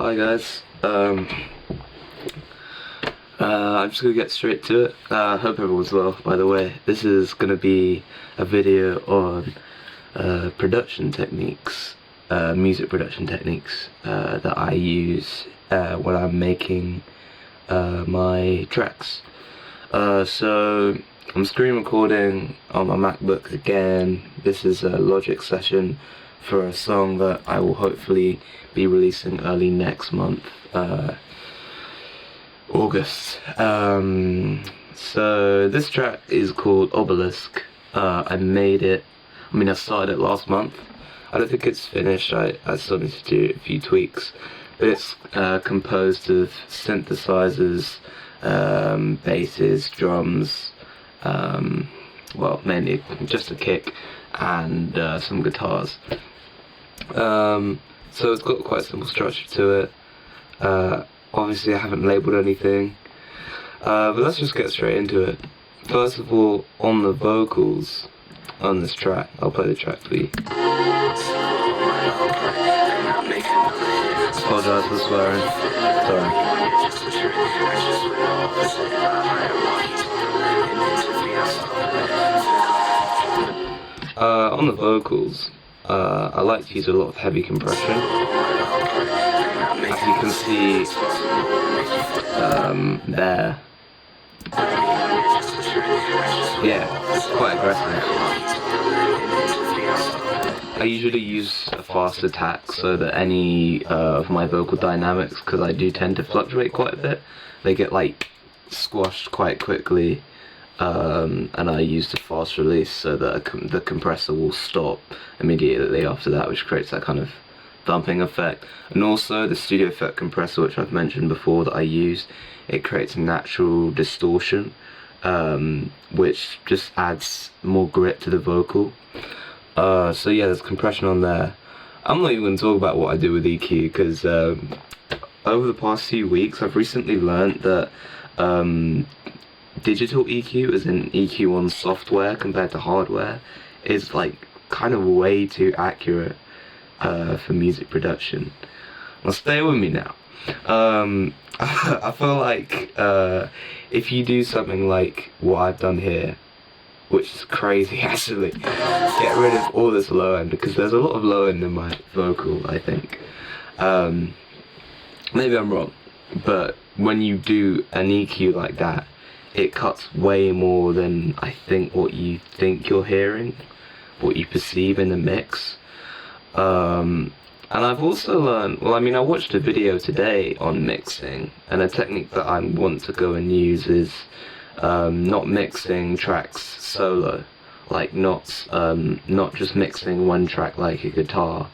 Hi guys. I'm just gonna get straight to it. Hope everyone's well. By the way, this is gonna be a video on production techniques, music production techniques that I use when I'm making my tracks. So I'm screen recording on my MacBook again. This is a Logic session for a song that I will hopefully be releasing early next month, August. So this track is called Obelisk. I started it last month. I don't think it's finished. I still need to do a few tweaks, but it's composed of synthesizers, basses, drums, well, mainly just a kick and some guitars. So it's got quite a simple structure to it. Obviously I haven't labelled anything, but let's just get straight into it. First of all, on the vocals on this track, I'll play the track for you. Apologise for swearing, sorry. On the vocals, I like to use a lot of heavy compression. As you can see there. Yeah, it's quite aggressive. I usually use a fast attack so that any of my vocal dynamics, because I do tend to fluctuate quite a bit, they get like squashed quite quickly. And I use the fast release so that the compressor will stop immediately after that, which creates that kind of thumping effect. And also the Studio Effect compressor, which I've mentioned before that I use, it creates a natural distortion, which just adds more grit to the vocal. So yeah, there's compression on there. I'm not even going to talk about what I do with EQ, because over the past few weeks I've recently learned that digital EQ, as in EQ on software compared to hardware, is like kind of way too accurate for music production. Now stay with me now. I feel like if you do something like what I've done here, which is crazy actually, get rid of all this low end, because there's a lot of low end in my vocal, I think. Maybe I'm wrong, but when you do an EQ like that, it cuts way more than I think what you think you're hearing, what you perceive in the mix. And I've also learned, I watched a video today on mixing, and a technique that I want to go and use is not mixing tracks solo, like not just mixing one track like a guitar.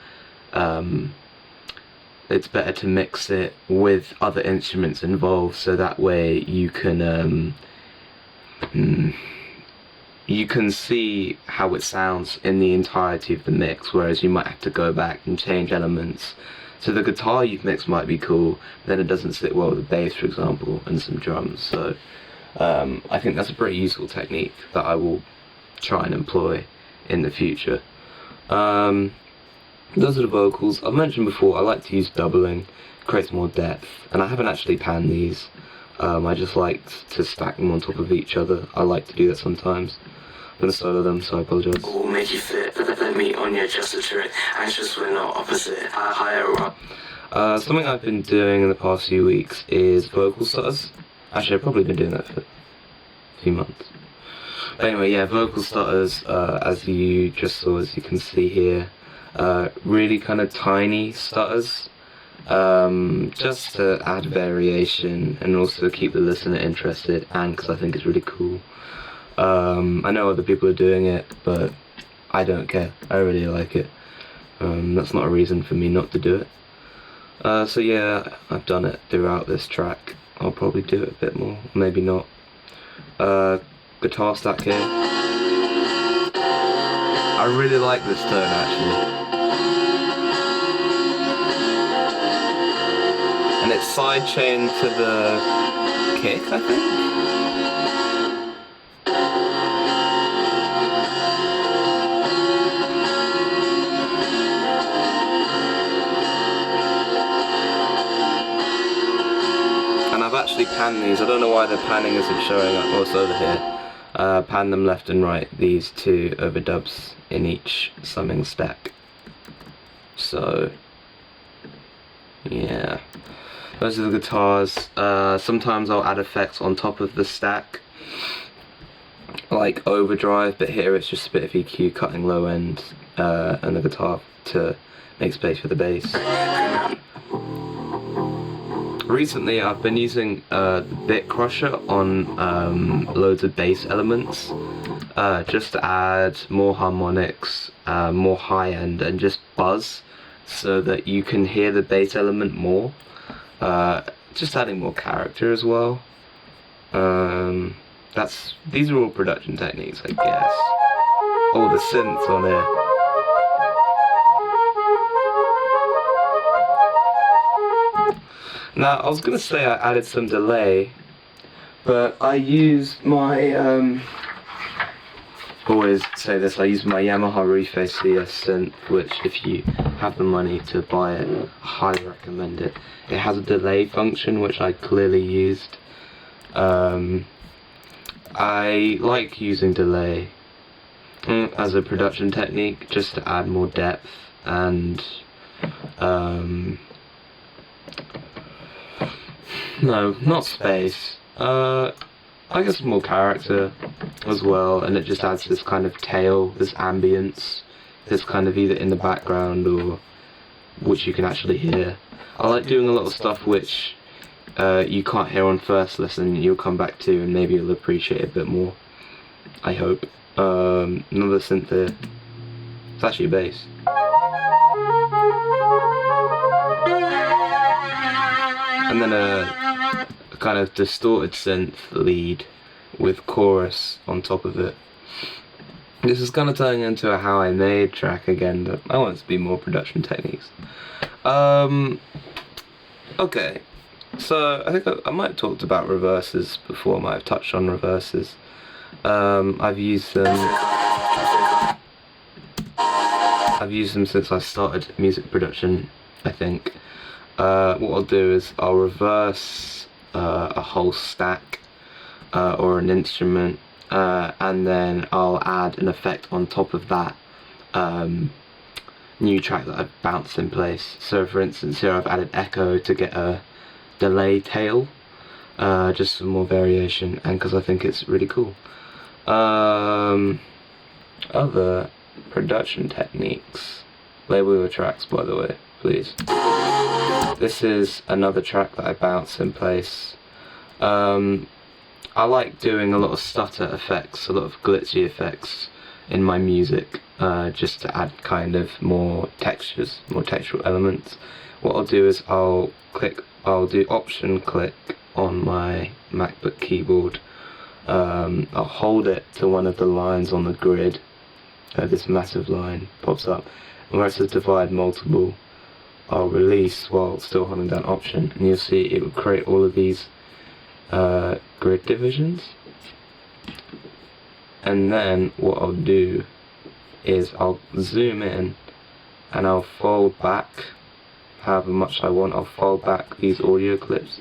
It's better to mix it with other instruments involved, so that way you can see how it sounds in the entirety of the mix, whereas you might have to go back and change elements. So the guitar you've mixed might be cool, but then it doesn't sit well with the bass, for example, and some drums. So I think that's a pretty useful technique that I will try and employ in the future. Those are the vocals. I've mentioned before, I like to use doubling, creates more depth, and I haven't actually panned these. I just like to stack them on top of each other. I like to do that sometimes. I'm gonna solo them, so I apologise. Will make you fit, let me on you just a trick. Anxious we're not opposite, higher up. Something I've been doing in the past few weeks is vocal stutters. Actually, I've probably been doing that for a few months. But anyway, yeah, vocal stutters, as you just saw, as you can see here. Really kind of tiny stutters, just to add variation and also keep the listener interested, and because I think it's really cool. I know other people are doing it, but I don't care. I really like it. That's not a reason for me not to do it. So yeah, I've done it throughout this track. I'll probably do it a bit more, maybe not. Guitar stack here. I really like this tone actually. And it's sidechained to the kick, I think. actually pan these. I don't know why the panning isn't showing up. Oh, it's over here. Pan them left and right, these two overdubs in each summing stack. So, yeah. Those are the guitars. Sometimes I'll add effects on top of the stack, like overdrive, but here it's just a bit of EQ cutting low end and the guitar to make space for the bass. Recently I've been using Bit Crusher on loads of bass elements, just to add more harmonics, more high end, and just buzz, so that you can hear the bass element more. Just adding more character as well. These are all production techniques, I guess. Oh, the synths on here. Now, I was gonna say I added some delay, but I use my, always say this, I use my Yamaha Reface CS synth, which if you have the money to buy it, I highly recommend it. It has a delay function, which I clearly used. I like using delay as a production technique, just to add more depth and, no, not space. I guess more character as well, and it just adds this kind of tail, this ambience, this kind of either in the background or which you can actually hear. I like doing a lot of stuff which you can't hear on first listen, you'll come back to and maybe you'll appreciate it a bit more, I hope. Another synth here. It's actually a bass. And then a kind of distorted synth lead with chorus on top of it. This is kind of turning into a How I Made track again, but I want it to be more production techniques. Okay, so I think I might have talked about reverses before, I might have touched on reverses. I've used them since I started music production, I think. What I'll do is I'll reverse a whole stack or an instrument, and then I'll add an effect on top of that new track that I've bounced in place. So for instance here I've added echo to get a delay tail, just for more variation and because I think it's really cool. Other production techniques. Label your tracks, by the way, please. This is another track that I bounce in place. I like doing a lot of stutter effects, a lot of glitchy effects in my music, just to add kind of more textures, more textural elements. What I'll do is I'll do option click on my MacBook keyboard. I'll hold it to one of the lines on the grid. This massive line pops up, and where it says divide multiple, I'll release while still holding down option, and you'll see it will create all of these grid divisions. And then what I'll do is I'll zoom in and I'll fold back however much I want. I'll fold back these audio clips,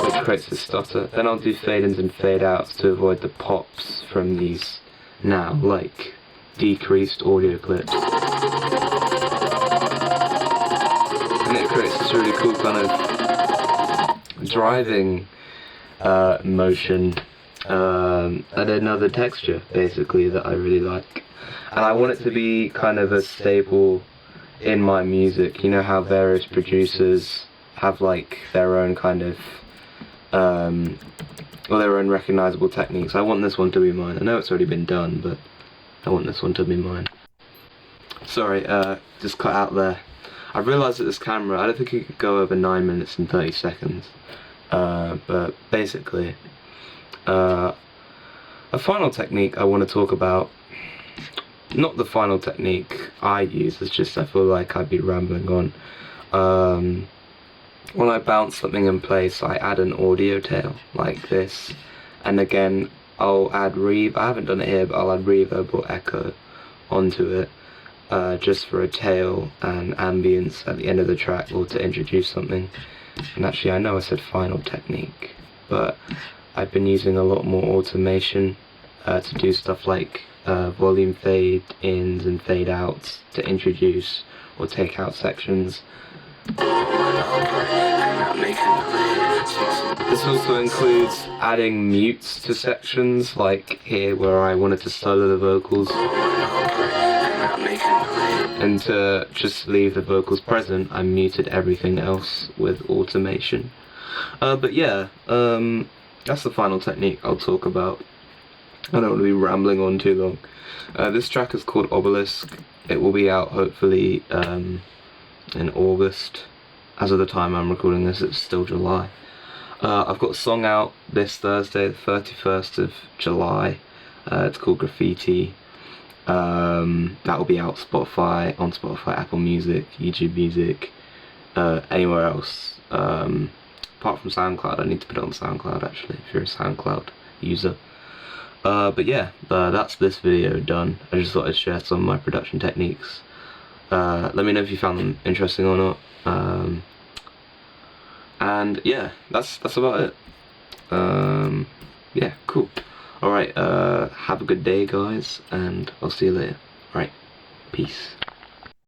which creates a stutter. Then I'll do fade ins and fade outs to avoid the pops from these now like decreased audio clips. And it creates this really cool kind of driving motion and another texture basically that I really like. And I want it to be kind of a staple in my music. You know how various producers have like their own kind of or their own recognizable techniques. I want this one to be mine. I know it's already been done, but I want this one to be mine. Sorry, just cut out there. I realised that this camera, I don't think it could go over 9 minutes and 30 seconds. But basically, a final technique I want to talk about, not the final technique I use, it's just I feel like I'd be rambling on. When I bounce something in place, I add an audio tail like this, and again I'll add reverb. I haven't done it here, but I'll add reverb or echo onto it, just for a tail and ambience at the end of the track or to introduce something. And actually, I know I said final technique, but I've been using a lot more automation to do stuff like volume fade ins and fade outs to introduce or take out sections. This also includes adding mutes to sections, like here where I wanted to solo the vocals. And to just leave the vocals present, I muted everything else with automation. But yeah, that's the final technique I'll talk about. I don't want to be rambling on too long. This track is called Obelisk. It will be out hopefully in August. As of the time I'm recording this, it's still July. I've got a song out this Thursday, the 31st of July. It's called Graffiti. That will be out on Spotify, Apple Music, YouTube Music, anywhere else. Apart from SoundCloud. I need to put it on SoundCloud actually, if you're a SoundCloud user. But yeah, that's this video done. I just thought I'd share some of my production techniques. Let me know if you found them interesting or not. And yeah, that's about it. Yeah, cool. Alright, have a good day guys, and I'll see you later. Alright, peace.